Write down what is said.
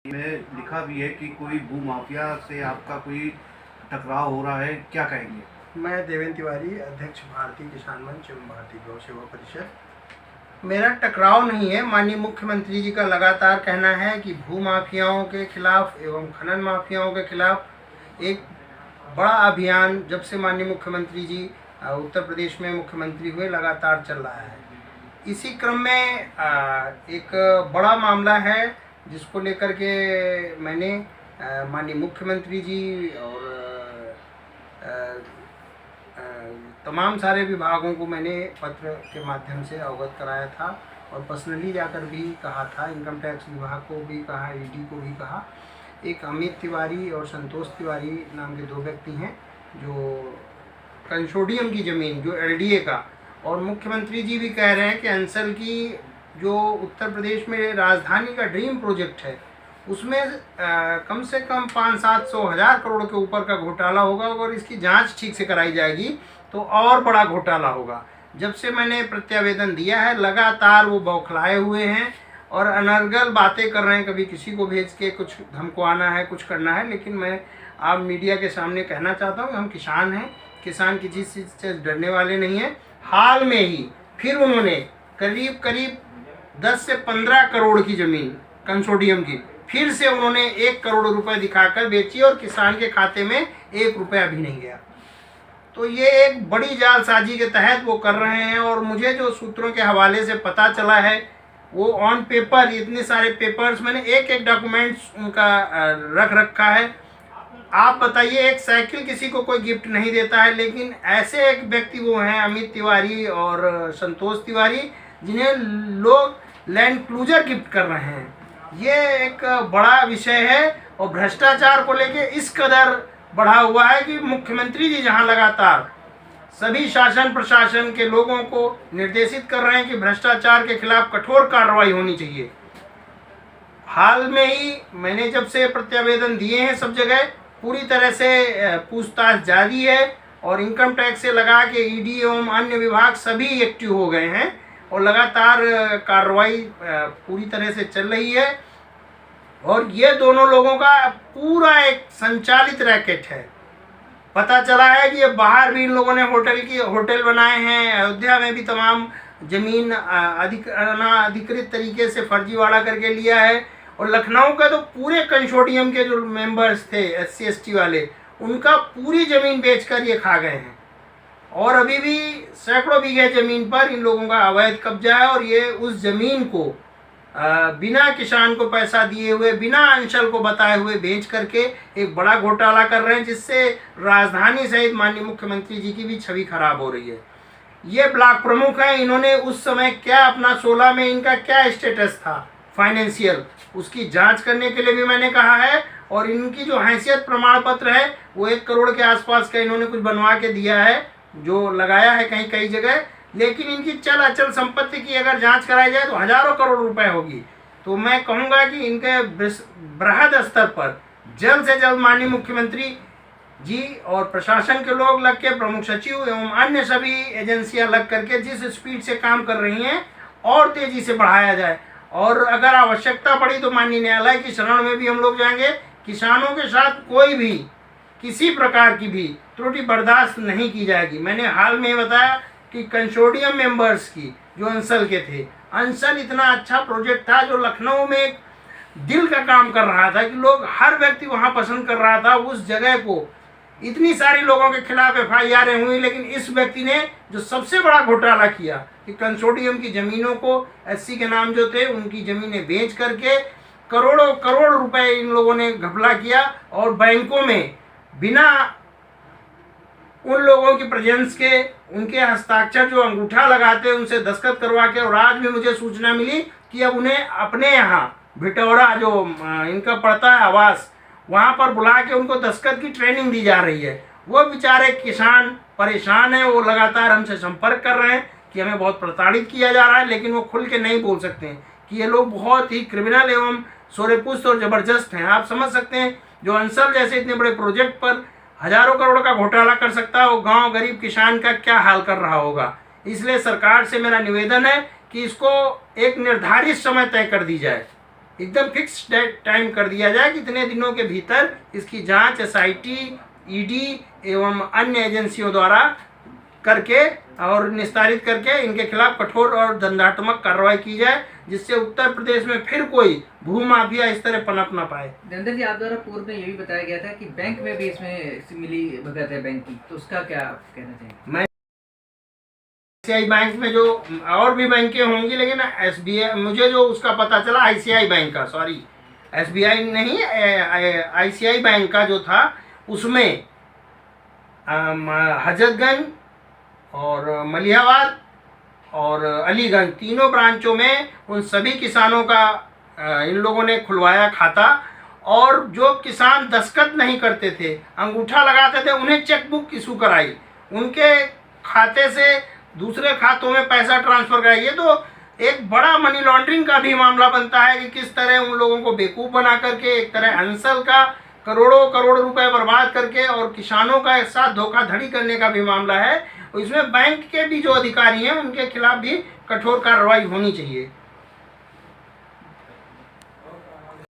में लिखा भी है कि कोई भू माफिया से आपका कोई टकराव हो रहा है, क्या कहेंगे? मैं देवेंद्र तिवारी, अध्यक्ष भारतीय किसान मंच एवं भारतीय गौ सेवा परिषद। मेरा टकराव नहीं है। माननीय मुख्यमंत्री जी का लगातार कहना है कि भू माफियाओं के खिलाफ एवं खनन माफियाओं के खिलाफ एक बड़ा अभियान जब से माननीय मुख्यमंत्री जी उत्तर प्रदेश में मुख्यमंत्री हुए लगातार चल रहा है। इसी क्रम में एक बड़ा मामला है जिसको लेकर के मैंने माननीय मुख्यमंत्री जी और तमाम सारे विभागों को मैंने पत्र के माध्यम से अवगत कराया था और पर्सनली जाकर भी कहा था। इनकम टैक्स विभाग को भी कहा, ईडी को भी कहा। एक अमित तिवारी और संतोष तिवारी नाम के 2 व्यक्ति हैं जो कंसोर्डियम की ज़मीन जो एलडीए का, और मुख्यमंत्री जी भी कह रहे हैं कि अंसल की जो उत्तर प्रदेश में राजधानी का ड्रीम प्रोजेक्ट है उसमें कम से कम 500-700 हज़ार करोड़ के ऊपर का घोटाला होगा और इसकी जांच ठीक से कराई जाएगी तो और बड़ा घोटाला होगा। जब से मैंने प्रत्यावेदन दिया है लगातार वो बौखलाए हुए हैं और अनर्गल बातें कर रहे हैं। कभी किसी को भेज के कुछ धमकवाना है, कुछ करना है। लेकिन मैं आप मीडिया के सामने कहना चाहता हूँ कि हम किसान हैं, किसान किसी चीज़ से डरने वाले नहीं हैं। हाल में ही फिर उन्होंने करीब 10 से 15 करोड़ की ज़मीन कंसोर्डियम की फिर से उन्होंने 1 करोड़ रुपए दिखाकर बेची और किसान के खाते में 1 रुपया भी नहीं गया। तो ये एक बड़ी जालसाजी के तहत वो कर रहे हैं। और मुझे जो सूत्रों के हवाले से पता चला है वो ऑन पेपर, इतने सारे पेपर्स मैंने एक डॉक्यूमेंट्स उनका रख रखा है। आप बताइए, एक साइकिल किसी को कोई गिफ्ट नहीं देता है, लेकिन ऐसे एक व्यक्ति वो हैं अमित तिवारी और संतोष तिवारी जिन्हें लोग लैंड क्रूजर गिफ्ट कर रहे हैं। ये एक बड़ा विषय है और भ्रष्टाचार को लेके इस कदर बढ़ा हुआ है कि मुख्यमंत्री जी जहां लगातार सभी शासन प्रशासन के लोगों को निर्देशित कर रहे हैं कि भ्रष्टाचार के खिलाफ कठोर कार्रवाई होनी चाहिए। हाल में ही मैंने जब से प्रत्यावेदन दिए हैं सब जगह पूरी तरह से पूछताछ जारी है और इनकम टैक्स से लगा के ईडी एवं अन्य विभाग सभी एक्टिव हो गए हैं और लगातार कार्रवाई पूरी तरह से चल रही है। और ये दोनों लोगों का पूरा एक संचालित रैकेट है। पता चला है कि ये बाहर भी इन लोगों ने होटल बनाए हैं। अयोध्या में भी तमाम जमीन अधिकृत तरीके से फर्जीवाड़ा करके लिया है। और लखनऊ का तो पूरे कंसोर्डियम के जो मेंबर्स थे SC ST वाले, उनका पूरी ज़मीन बेचकर ये खा गए हैं। और अभी भी सैकड़ों बीघे ज़मीन पर इन लोगों का अवैध कब्जा है और ये उस ज़मीन को बिना किसान को पैसा दिए हुए, बिना अंचल को बताए हुए बेच करके एक बड़ा घोटाला कर रहे हैं, जिससे राजधानी सहित माननीय मुख्यमंत्री जी की भी छवि खराब हो रही है। ये ब्लॉक प्रमुख हैं। इन्होंने उस समय क्या अपना 16 में इनका क्या स्टेटस था फाइनेंशियल, उसकी जांच करने के लिए भी मैंने कहा है। और इनकी जो हैसियत प्रमाण पत्र है वो 1 करोड़ के आसपास का इन्होंने कुछ बनवा के दिया है, जो लगाया है कई जगह। लेकिन इनकी चल अचल संपत्ति की अगर जांच कराई जाए तो हजारों करोड़ रुपए होगी। तो मैं कहूँगा कि इनके बृहद स्तर पर जल्द से जल्द माननीय मुख्यमंत्री जी और प्रशासन के लोग लग के, प्रमुख सचिव एवं अन्य सभी एजेंसियां लग करके जिस स्पीड से काम कर रही हैं और तेजी से बढ़ाया जाए। और अगर आवश्यकता पड़ी तो माननीय न्यायालय की शरण में भी हम लोग जाएंगे। किसानों के साथ कोई भी किसी प्रकार की भी त्रुटि बर्दाश्त नहीं की जाएगी। मैंने हाल में बताया कि कंसोर्डियम मेंबर्स की जो अंसल के थे, अंसल इतना अच्छा प्रोजेक्ट था जो लखनऊ में एक दिल का काम कर रहा था कि लोग, हर व्यक्ति वहां पसंद कर रहा था उस जगह को। इतनी सारी लोगों के खिलाफ FIR हुई, लेकिन इस व्यक्ति ने जो सबसे बड़ा घोटाला किया कि कंसोर्डियम की ज़मीनों को SC के नाम जो थे उनकी ज़मीनें बेच करके करोड़ों करोड़ रुपए इन लोगों ने घपला किया और बैंकों में बिना उन लोगों की प्रेजेंस के, उनके हस्ताक्षर जो अंगूठा लगाते उनसे दस्तखत करवा के। और आज भी मुझे सूचना मिली कि अब उन्हें अपने यहाँ भिटौरा जो इनका पड़ता है आवास, वहाँ पर बुला के उनको दस्तखत की ट्रेनिंग दी जा रही है। वो बेचारे किसान परेशान हैं, वो लगातार हमसे संपर्क कर रहे हैं कि हमें बहुत प्रताड़ित किया जा रहा है, लेकिन वो खुल के नहीं बोल सकते हैं कि ये लोग बहुत ही क्रिमिनल एवं सोरेपुस्त और ज़बरदस्त हैं। आप समझ सकते हैं, जो अंसल जैसे इतने बड़े प्रोजेक्ट पर हजारों करोड़ का घोटाला कर सकता है, वो गांव गरीब किसान का क्या हाल कर रहा होगा। इसलिए सरकार से मेरा निवेदन है कि इसको एक निर्धारित समय तय कर दी जाए। एकदम फिक्स टाइम कर दिया जाए कि इतने दिनों के भीतर इसकी जांच SIT, ED एवं अन्य एजेंसियों द्वारा करके और निस्तारित करके इनके खिलाफ कठोर और दंडात्मक कार्रवाई की जाए, जिससे उत्तर प्रदेश में फिर कोई भूमाफिया इस तरह पनप ना पाए। देवेंद्र जी, आप द्वारा पूर्व में ये भी बताया गया था कि बैंक में भी इसमें मिली भगत है बैंक की, तो उसका क्या आप कहना चाहेंगे? मैं ICICI बैंक में जो और भी बैंकें होंगी, लेकिन SBI मुझे जो उसका पता चला, ICICI बैंक का, सॉरी SBI नहीं, ICICI बैंक का जो था उसमें हजरतगंज और मलिहाबाद और अलीगंज तीनों ब्रांचों में उन सभी किसानों का इन लोगों ने खुलवाया खाता, और जो किसान दस्तखत नहीं करते थे, अंगूठा लगाते थे, उन्हें चेकबुक इशू कराई, उनके खाते से दूसरे खातों में पैसा ट्रांसफर कराई। ये तो एक बड़ा मनी लॉन्ड्रिंग का भी मामला बनता है कि किस तरह उन लोगों को बेवकूफ़ बना करके एक तरह अंसल का करोड़ों करोड़ रुपए बर्बाद करके और किसानों का एक साथ धोखाधड़ी करने का भी मामला है। इसमें बैंक के भी जो अधिकारी हैं उनके खिलाफ भी कठोर कार्रवाई होनी चाहिए।